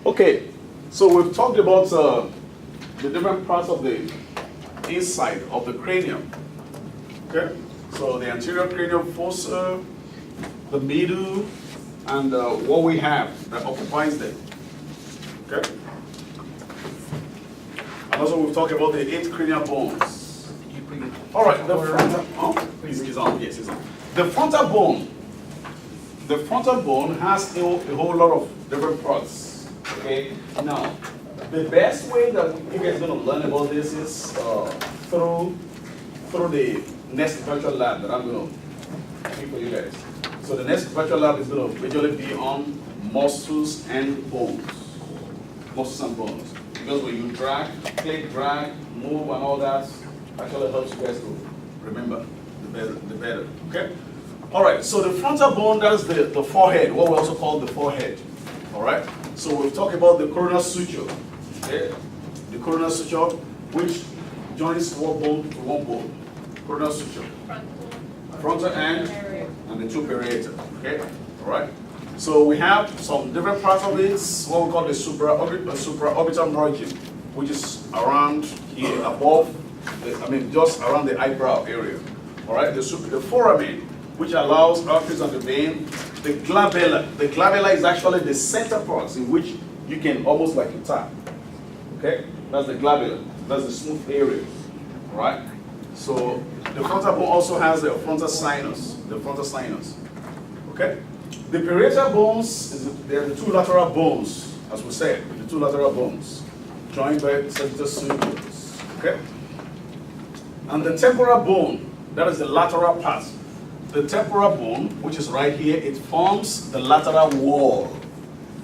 Okay, so we've talked about the different parts of the inside of the cranium. Okay, so the anterior cranial fossa, the middle, and what we have that occupies them. Okay, and also we've talked about the 8 cranial bones. All right, the frontal, he's on, yes, he's on. The frontal bone. The frontal bone has a whole lot of different parts. Okay, now the best way that you guys are going to learn about this is through the next virtual lab that I'm going to keep for you guys. So the next virtual lab is going to visually be on muscles and bones. Muscles and bones. Because when you drag, click, drag, move, and all that, actually helps you guys to remember the better. Okay? All right, so the frontal bone, that is the forehead, what we also call the forehead. All right? So we've talked about the coronal suture. Okay? The coronal suture, which joins one bone to one bone. Coronal suture. Frontal and the 2 parietal. Okay? All right? So we have some different parts of it, what we call the supraorbital margin, which is around here, above, just around the eyebrow area. All right? The foramen, which allows arteries on the vein. The glabella. The glabella is actually the center part in which you can almost like tap. Okay? That's the glabella. That's the smooth area. All right? So the frontal bone also has the frontal sinus. The frontal sinus. Okay? The parietal bones, they're the 2 lateral bones, as we said, the 2 lateral bones, joined by sagittal sutures. Okay? And the temporal bone, that is the lateral part. The temporal bone, which is right here, it forms the lateral wall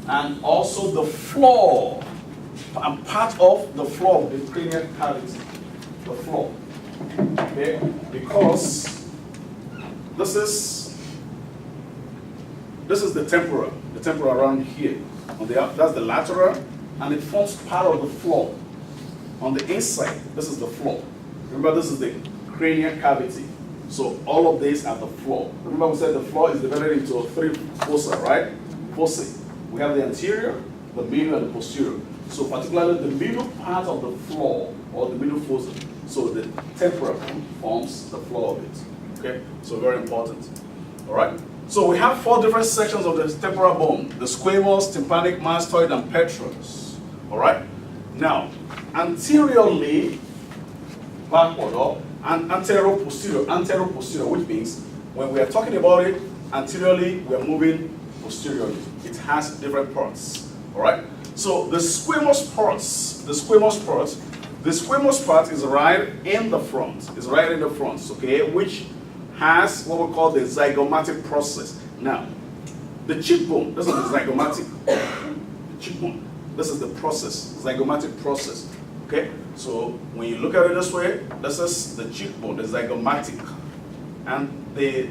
and also the floor, and part of the floor of the cranial cavity, the floor. Okay? Because this is the temporal around here. That's the lateral, and it forms part of the floor. On the inside, this is the floor. Remember, this is the cranial cavity. So all of these are the floor. Remember we said the floor is divided into 3 fossa, right? Fossae. We have the anterior, the middle, and the posterior. So particularly the middle part of the floor, or the middle fossa. So the temporal forms the floor of it. Okay? So very important. All right? So we have 4 different sections of the temporal bone. The squamous, tympanic, mastoid, and petrous. All right? Now, anteriorly, backward up, and antero-posterior, which means when we are talking about it, anteriorly, we are moving posteriorly. It has different parts, all right? So the squamous part is right in the front, okay, which has what we call the zygomatic process. Now, the cheekbone, this is the zygomatic, cheekbone, this is the process, zygomatic process. Okay, so when you look at it this way, this is the cheekbone, the zygomatic. And the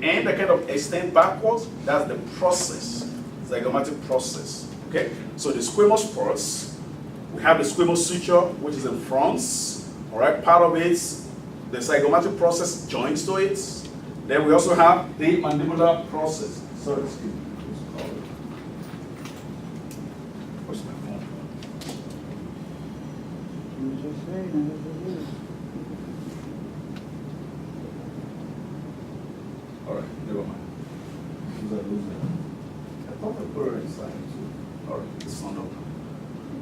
end that kind of extend backwards, that's the process, zygomatic process. Okay, so the squamous parts, we have the squamous suture, which is in front. All right, part of it, the zygomatic process joins to it. Then we also have the mandibular process. Sorry, excuse me. Where's my phone? All right, never mind. I thought I put it inside too. All right, it's not open.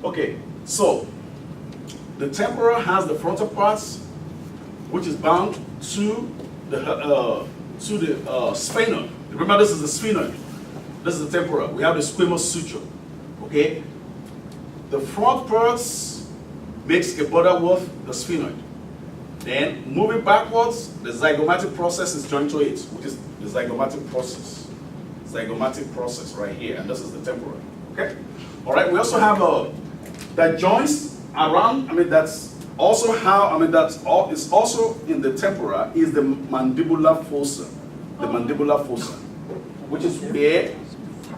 Okay, so the temporal has the frontal parts, which is bound to the sphenoid. Remember, this is the sphenoid. This is the temporal. We have the squamous suture. Okay, the front parts makes a border with the sphenoid. Then, moving backwards, the zygomatic process is joined to it, which is the zygomatic process. Zygomatic process right here, and this is the temporal. Okay? All right, we also have that joins around, that's also how, it's also in the temporal, is the mandibular fossa. The mandibular fossa, which is where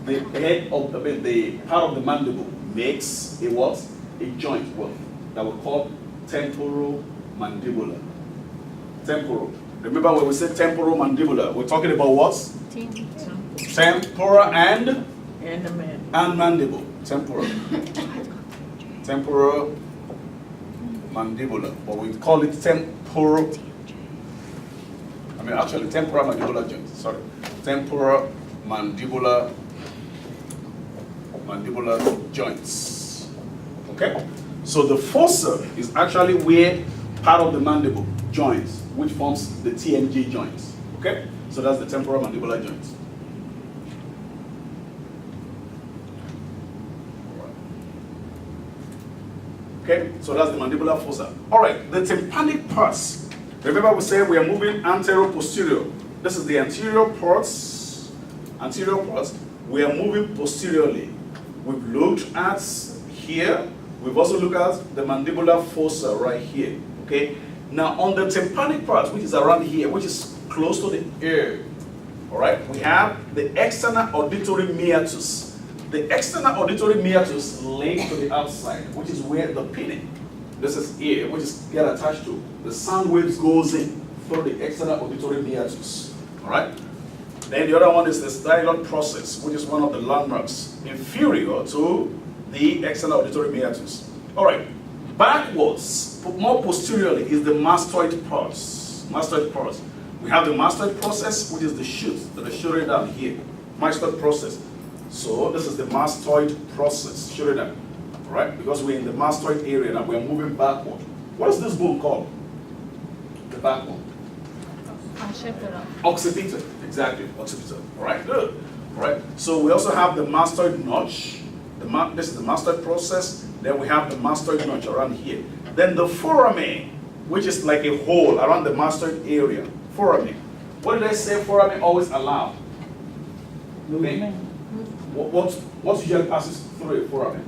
the head of, the part of the mandible makes a what? A joint with. That we call temporal mandibular. Temporal. Remember when we say temporal mandibular, we're talking about what? Temporal and mandible. temporal. Temporal mandibular, but we call it temporal. Actually temporal mandibular joint. Sorry, temporal mandibular joints. Okay, so the fossa is actually where part of the mandible joins, which forms the TMJ joints. Okay, so that's the temporal mandibular joints. Okay, so that's the mandibular fossa. All right, the tympanic parts. Remember we said we are moving anterior-posterior. This is the anterior parts. We are moving posteriorly. We've looked at here. We've also looked at the mandibular fossa right here. Okay, now on the tympanic part, which is around here, which is close to the ear, all right, we have the external auditory meatus. The external auditory meatus linked to the outside, which is where the pinning, this is ear, which is get attached to. The sound waves goes in through the external auditory meatus. All right. Then the other one is the styloid process, which is one of the landmarks inferior to the external auditory meatus. All right. Backwards, more posteriorly, is the mastoid parts. We have the mastoid process, which is the shoot that is shooting down here. Mastoid process. So this is the mastoid process, shooting down. All right, because we're in the mastoid area now, we're moving backward. What is this bone called? The backbone. Occipital. Exactly, occipital. All right, good. All right. So we also have the mastoid notch. This is the mastoid process. Then we have the mastoid notch around here. Then the foramen, which is like a hole around the mastoid area. Foramen. What did I say foramen always allow? Movement. What usually passes through a foramen?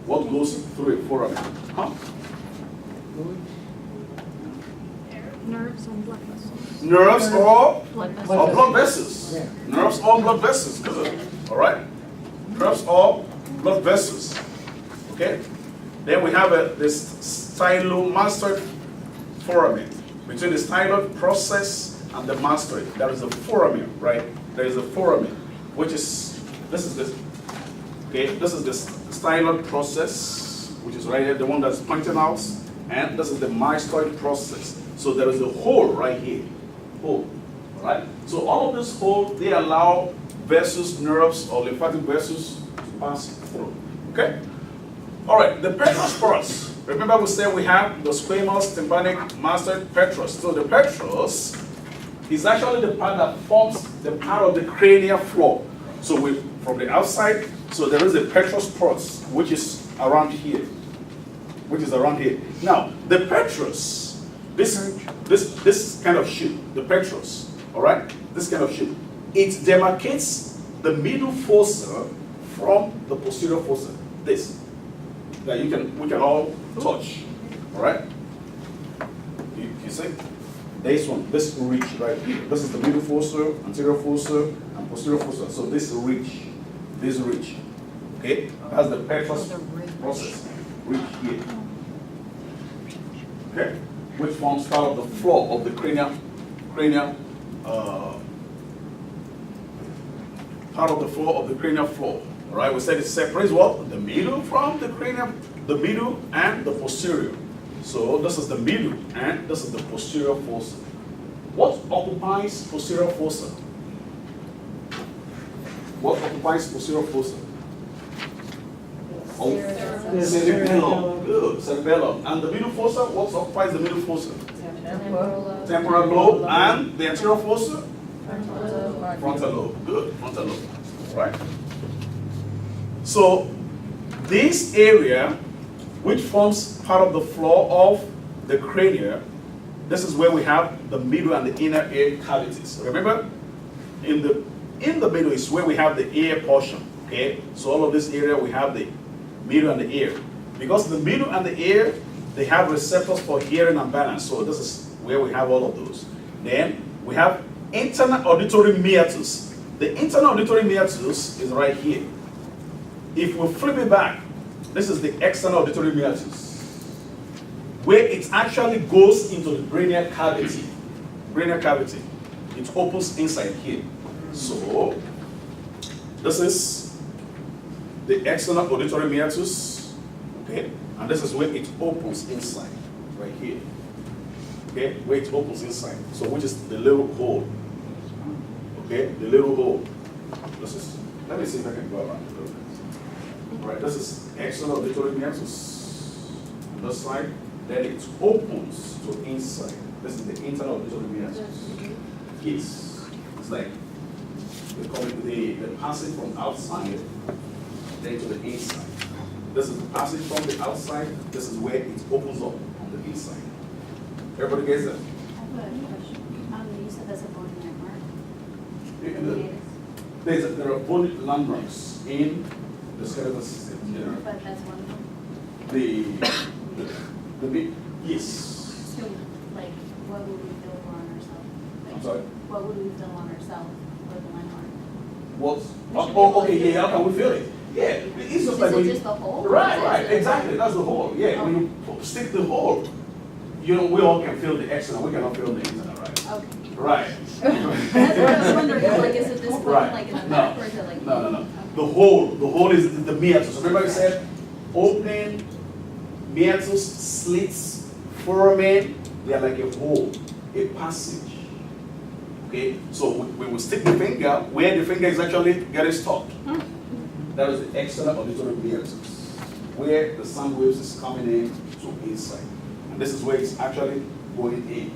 What goes through a foramen? Huh? Nerves and blood vessels. Nerves or blood blood vessels. Yeah. Nerves or blood vessels. Good. All right. Nerves or blood vessels. Okay. Then we have this stylomastoid foramen. Between the styloid process and the mastoid, there is a foramen, right? There is a foramen, which is this is this. Okay. This is the styloid process, which is right here, the one that's pointing out, and this is the mastoid process. So there is a hole right here, hole, right? So all of this hole, they allow vessels, nerves, or lymphatic vessels to pass through, okay? All right, the petrous parts. Remember we said we have the squamous, tympanic, mastoid, petrous. So the petrous is actually the part that forms the part of the cranial floor. So from the outside, so there is a petrous part, which is around here, Now, the petrous, this kind of shoot, the petrous, all right? This kind of shoot, it demarcates the middle fossa from the posterior fossa. This that we can all touch, all right? You see, this one, this ridge right here. This is the middle fossa, anterior fossa, and posterior fossa. So this ridge, okay, that's the petrous process, ridge here, okay, which forms part of the floor of the cranial, part of the floor of the cranial floor. All right, we said it separates what? The middle from the cranium, the middle and the posterior. So this is the middle and this is the posterior fossa. What occupies posterior fossa? What occupies posterior fossa? Cerebellum. Good, cerebellum. And the middle fossa, what occupies the middle fossa? Temporal lobe. And the anterior fossa? Frontal lobe. Good, frontal lobe. Right. So this area, which forms part of the floor of the cranium, this is where we have the middle and the inner ear cavities. Remember, in the middle is where we have the ear portion. Okay, so all of this area we have the middle and the ear. Because the middle and the ear, they have receptors for hearing and balance. So this is where we have all of those. Then we have internal auditory meatus. The internal auditory meatus is right here. If we flip it back, this is the external auditory meatus, where it actually goes into the cranial cavity. It opens inside here. So this is the external auditory meatus, okay? And this is where it opens inside, right here. Okay, where it opens inside. So which is the little hole. Okay, the little hole. This is, let me see if I can go around a little bit. All right, this is external auditory meatus on this side. Then it opens to inside. This is the internal auditory meatus. Yes, it's like we call it the passage from outside then to the inside. This is the passage from the outside. This is where it opens up on the inside. Everybody gets that? I have a question. You said there's a bony landmark. There are bony landmarks in the skeletal system. But that's one of them. Yes. So, like, what would we feel on ourselves? Like, I'm sorry? What would we feel on ourselves with the landmark? What? Oh, okay, yeah, how can we feel it? Yeah, it's just like Is when it you, just the hole? right, exactly, that's the hole. Yeah, when you stick the hole, we all can feel the external, we cannot feel the internal, right? Okay. Right. That's what I was wondering, like, is it this one, Right. like, in the No. back, or is it like? No. The hole is the meatus. Remember I said opening, meatus, slits, foramen, they are like a hole, a passage. Okay, so when we stick the finger, where the finger is actually getting stopped, that is the external auditory meatus, where the sound waves is coming in to inside. And this is where it's actually going in.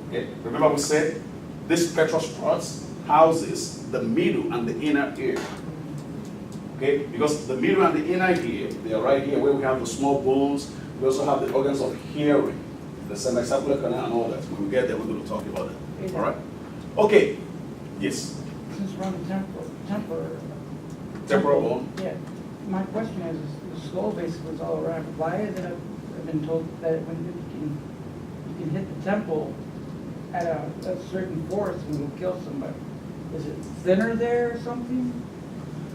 Okay, remember we said this petrous struts houses the middle and the inner ear. Okay, because the middle and the inner ear, they are right here where we have the small bones. We also have the organs of hearing, the semicircular canal and all that. When we get there, we're going to talk about it. All right? Okay. Yes. Since we're on the Temporal bone. Yeah. My question is the skull basically is all around. Why is it? I've been told that when you can hit the temple at a certain force and you'll kill somebody. Is it thinner there or something?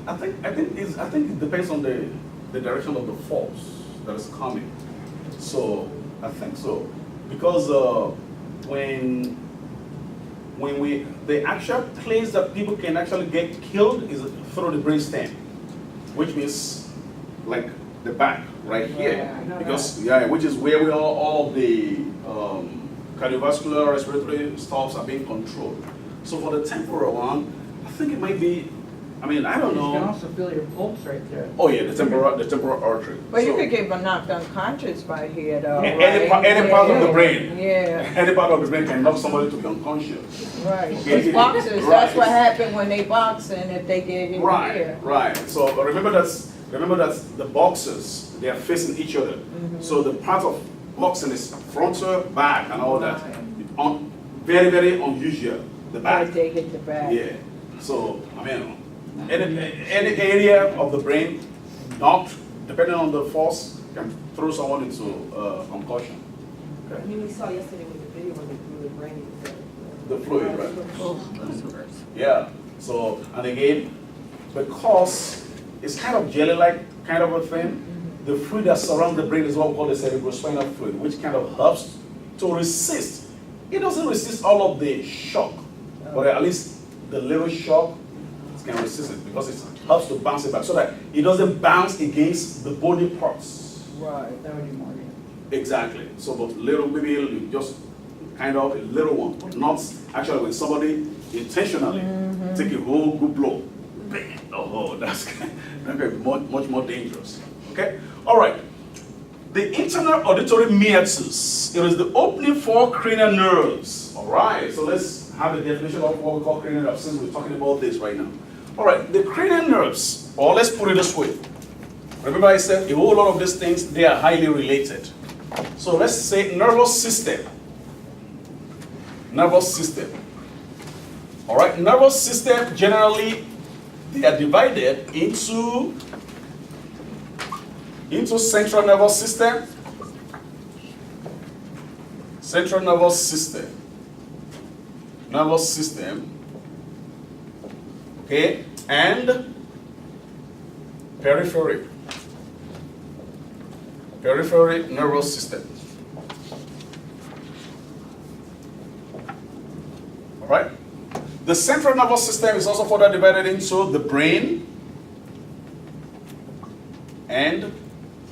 I think it depends on the direction of the force that is coming. So I think so, because the actual place that people can actually get killed is through the brainstem, which means like the back right here, Yeah, because which is where we all the cardiovascular, respiratory stuffs are being controlled. So for the temporal one, I think it might be. I mean, I don't know. You can also feel your pulse right there. Oh yeah, the temporal artery. Well, you So, could get knocked unconscious by here, though. any right? part of the brain. Yeah, Any part of the brain can knock somebody to be unconscious. right. Okay. These boxers, Right. that's what happened when they boxing, if they get hit here. Right. So remember that the boxers, they are facing each other. So the part of boxing is frontal, back, and all that. Right. Very, very unusual. The back. If they hit the back. Yeah. So I mean, any area of the brain knocked, depending on the force, can throw someone into concussion. I mean, we saw yesterday with the video when they threw the brain. The fluid, right? Yeah. So, and again, because it's kind of jelly-like kind of a thing, the fluid that surrounds the brain is what we call the cerebrospinal fluid, which kind of helps to resist. It doesn't resist all of the shock, but at least the little shock can resist it because it helps to bounce it back so that it doesn't bounce against the bony parts. Right. That would be more. Exactly. So, but maybe just kind of a little one, but not actually when somebody intentionally take a whole good blow. Bang! Oh, that can be much more dangerous. Okay? All right. The internal auditory meatus, it is the opening for cranial nerves. All right. So let's have a definition of what we call cranial nerves since we're talking about this right now. All right. The cranial nerves, or let's put it this way. Remember I said a whole lot of these things, they are highly related. So let's say nervous system. Nervous system. All right, nervous system, generally, they are divided into central nervous system, nervous system, okay, and periphery nervous system. All right. The central nervous system is also further divided into the brain, and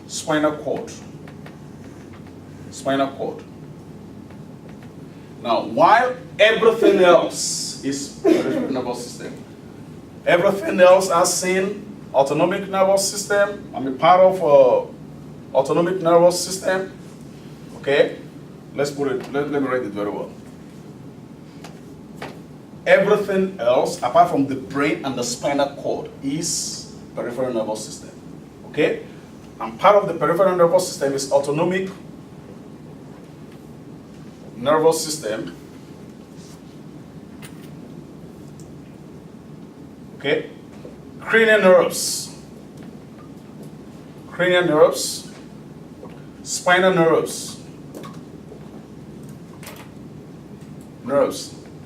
spinal cord. Spinal cord. Now, while everything else is peripheral nervous system, everything else as seen, autonomic nervous system, I'm a part of autonomic nervous system. Okay, let's put it, let me write it very well. Everything else, apart from the brain and the spinal cord, is peripheral nervous system. Okay, and part of the peripheral nervous system is autonomic nervous system. Okay, cranial nerves, spinal nerves,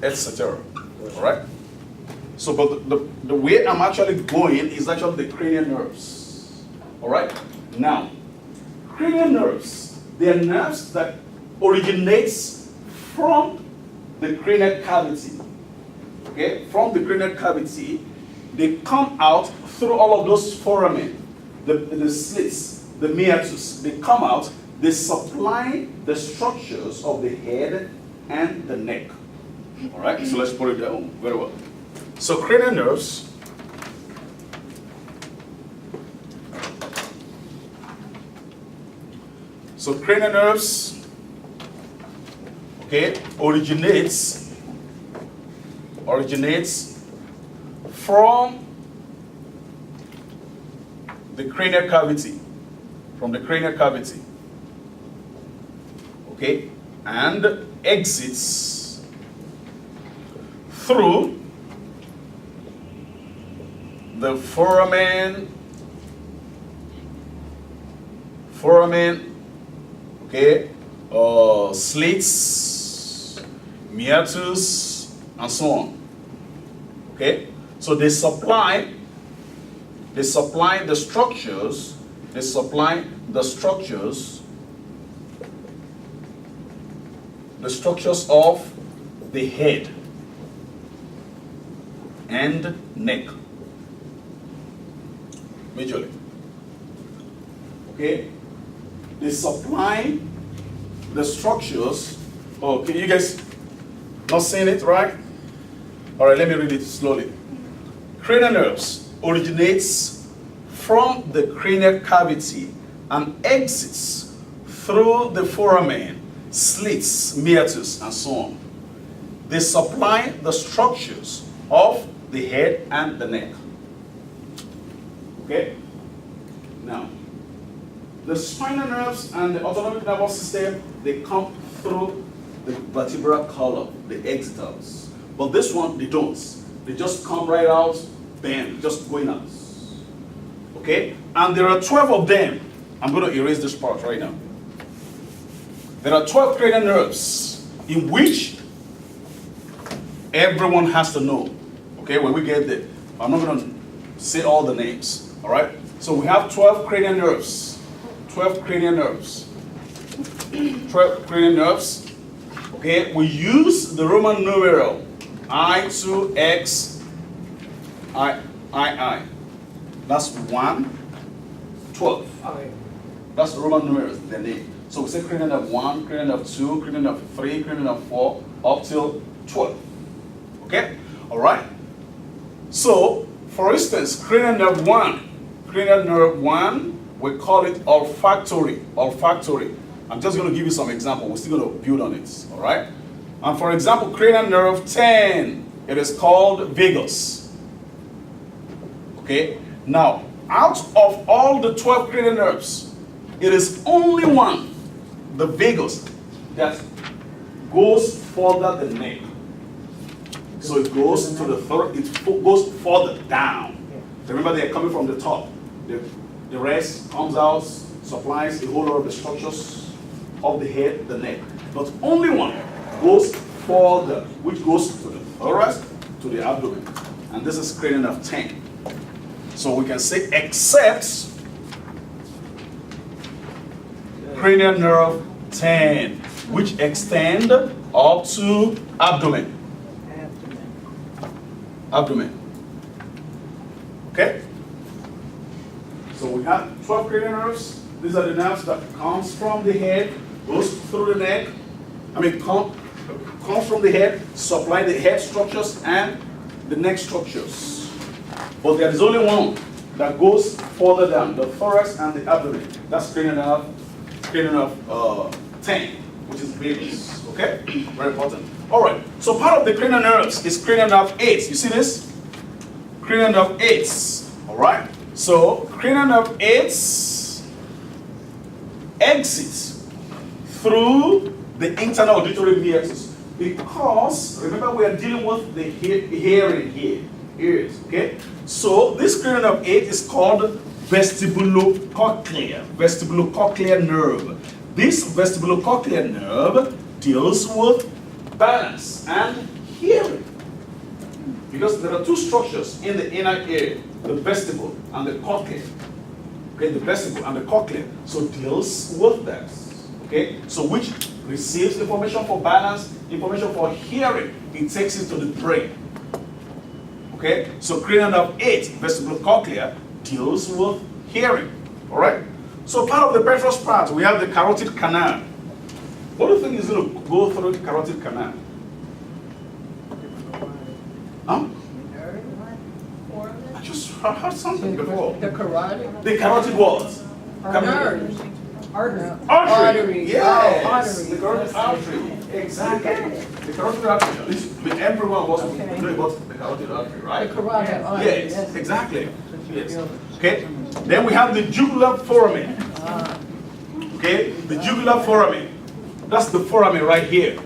etc. All right. So, but the way I'm actually going is actually the cranial nerves. All right. Now, cranial nerves, they are nerves that originates from the cranial cavity. Okay, from the cranial cavity, they come out through all of those foramen, the slits, the meatus. They come out. They supply the structures of the head and the neck. All right, so let's put it down very well. So cranial nerves, okay, originates from the cranial cavity, okay, and exits through the foramen, okay, slits, meatus, and so on. Okay, so they supply the structures, of the head and neck, majorly. Okay, they supply the structures. Okay, you guys not seeing it, right? All right, let me read it slowly. Cranial nerves originates from the cranial cavity and exits through the foramen, slits, meatus, and so on. They supply the structures of the head and the neck. Okay? Now, the spinal nerves and the autonomic nervous system, they come through the vertebral column, the exitals. But this one, they don't. They just come right out, bam, just going out. Okay? And there are 12 of them. I'm going to erase this part right now. There are 12 cranial nerves in which everyone has to know. Okay, when we get there, I'm not going to say all the names. All right? So we have 12 cranial nerves. 12 cranial nerves. 12 cranial nerves. Okay, we use the Roman numeral I2X I. That's 1, 12. That's the Roman numeral, the name. So we say cranial nerve 1, cranial nerve 2, cranial nerve 3, cranial nerve 4, up till 12. Okay? All right? So, for instance, cranial nerve 1, we call it olfactory. I'm just going to give you some example. We're still going to build on it. All right? And for example, cranial nerve 10, it is called vagus. Okay? Now, out of all the 12 cranial nerves, it is only one, the vagus, that goes further than neck. So it goes to the third, it goes further down. Remember, they are coming from the top. The rest comes out, supplies a whole lot of the structures of the head, the neck. But only one goes further, which goes to the thorax, to the abdomen. And this is cranial nerve 10. So we can say except cranial nerve 10, which extend up to abdomen. Okay? So we have 12 cranial nerves. These are the nerves that comes from the head, goes through the neck. Comes from the head, supply the head structures and the neck structures. But there is only one that goes further down, the thorax and the abdomen. That's cranial nerve 10, which is Meatus. Okay? Very important. All right. So part of the cranial nerves is cranial nerve 8. You see this? Cranial nerve 8. All right. So cranial nerve 8 exits through the internal auditory meatus. Because remember we are dealing with the hearing here. Ears. Okay? So this cranial nerve 8 is called vestibulocochlear. Vestibulocochlear nerve. This vestibulocochlear nerve deals with balance and hearing. Because there are two structures in the inner ear, the vestibule and the cochlea. Okay, the vestibule and the cochlea. So deals with that. Okay, so which receives information for balance, information for hearing. It takes it to the brain. Okay, so cranial nerve 8, vestibulocochlear, deals with hearing. All right. So part of the petrous part, we have the carotid canal. What do you think is going to go through the carotid canal? Huh? I just heard something before. The carotid? The carotid what? Nerves. Artery. Artery. Yes. Oh, artery. The carotid artery. Exactly. The carotid artery. At least everyone was know about the carotid artery, right? The carotid artery. Yes, exactly. Yes. Okay. Then we have the jugular foramen. Okay. The jugular foramen. That's the foramen right here.